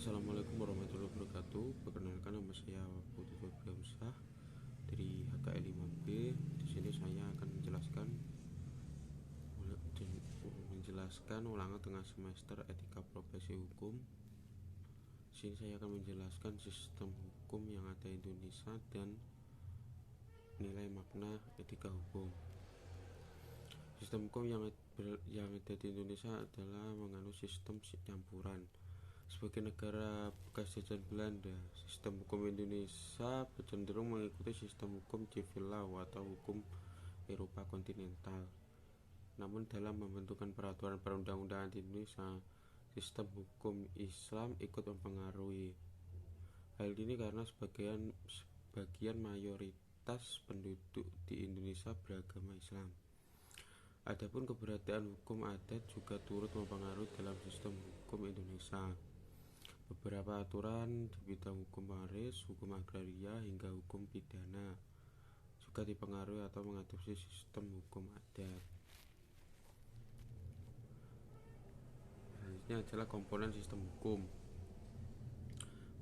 Assalamualaikum warahmatullahi wabarakatuh. Perkenalkan, nama saya Putu Febriamsyah dari HKL 5B. Di sini saya akan menjelaskan ulangan tengah semester Etika Profesi Hukum. Di sini saya akan menjelaskan sistem hukum yang ada di Indonesia dan nilai makna etika hukum. Sistem hukum yang ada di Indonesia adalah menganut sistem campuran. Sebagai negara bekas jajahan Belanda, sistem hukum Indonesia cenderung mengikuti sistem hukum civil law atau hukum Eropa kontinental. Namun dalam membentukkan peraturan perundang-undangan di Indonesia, sistem hukum Islam ikut mempengaruhi. Hal ini karena sebagian mayoritas penduduk di Indonesia beragama Islam. Adapun keberadaan hukum adat juga turut mempengaruhi dalam sistem hukum Indonesia. Beberapa aturan di bidang hukum waris, hukum agraria, hingga hukum pidana juga dipengaruhi atau mengadopsi sistem hukum adat. Selanjutnya adalah komponen sistem hukum.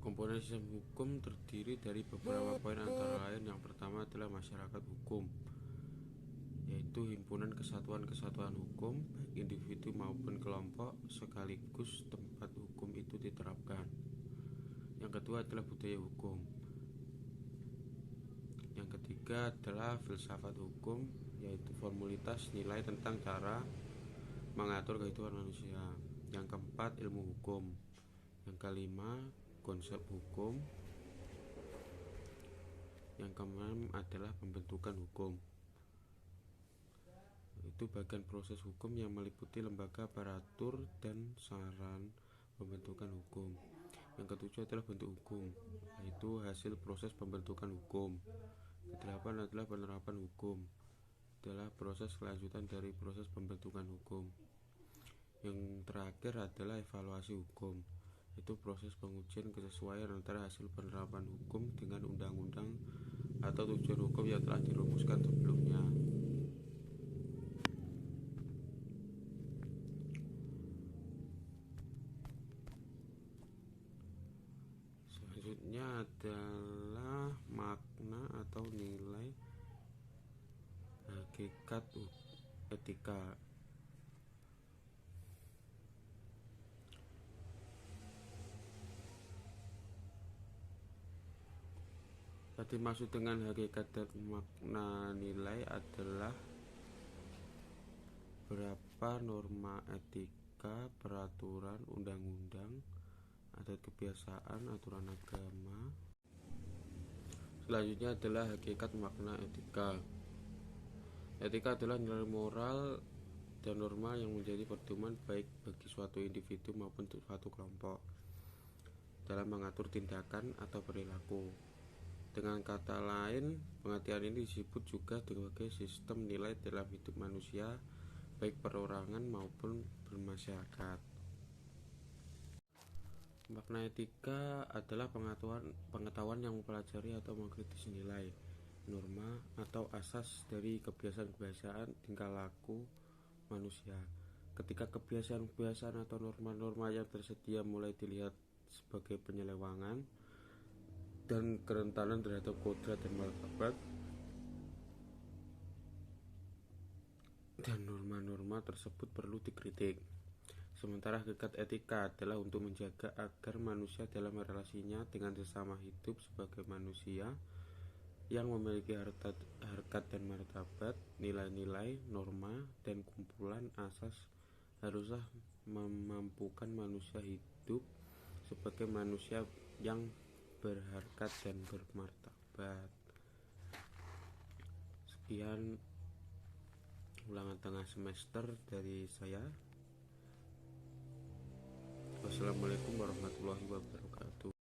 Komponen sistem hukum terdiri dari beberapa poin, antara lain yang pertama adalah masyarakat hukum, yaitu himpunan kesatuan-kesatuan hukum, baik individu maupun kelompok, sekaligus tempat hukum itu diterapkan. Yang kedua adalah budaya hukum. Yang ketiga adalah filsafat hukum, yaitu formulitas nilai tentang cara mengatur kehidupan manusia. Yang keempat, ilmu hukum. Yang kelima, konsep hukum. Yang keenam adalah pembentukan hukum. Itu bagian proses hukum yang meliputi lembaga, aparatur, dan saran pembentukan hukum. Yang ketujuh adalah bentuk hukum, yaitu hasil proses pembentukan hukum. Kedelapan adalah penerapan hukum, adalah proses kelanjutan dari proses pembentukan hukum. Yang terakhir adalah evaluasi hukum, yaitu proses pengujian kesesuaian antara hasil penerapan hukum dengan undang-undang atau tujuan hukum yang telah dirumuskan sebelumnya. Selanjutnya adalah makna atau nilai hakikat etika. Tadi maksud dengan hakikat dan makna nilai adalah berapa norma etika, peraturan, undang-undang, adat kebiasaan, aturan agama. Selanjutnya adalah hakikat makna etika. Etika adalah nilai moral dan norma yang menjadi pedoman baik bagi suatu individu maupun suatu kelompok dalam mengatur tindakan atau perilaku. Dengan kata lain, pengertian ini disebut juga sebagai sistem nilai dalam hidup manusia, baik perorangan maupun bermasyarakat. Makna etika adalah pengetahuan yang mempelajari atau mengkritis nilai, norma, atau asas dari kebiasaan-kebiasaan tingkah laku manusia. Ketika kebiasaan-kebiasaan atau norma-norma yang tersedia mulai dilihat sebagai penyelewangan dan kerentanan terhadap kodrat dan martabat, dan norma-norma tersebut perlu dikritik. Sementara hakikat etika adalah untuk menjaga agar manusia dalam relasinya dengan sesama hidup sebagai manusia yang memiliki harkat dan martabat, nilai-nilai, norma, dan kumpulan asas haruslah memampukan manusia hidup sebagai manusia yang berharkat dan bermartabat. Sekian ulangan tengah semester dari saya. Wassalamualaikum warahmatullahi wabarakatuh.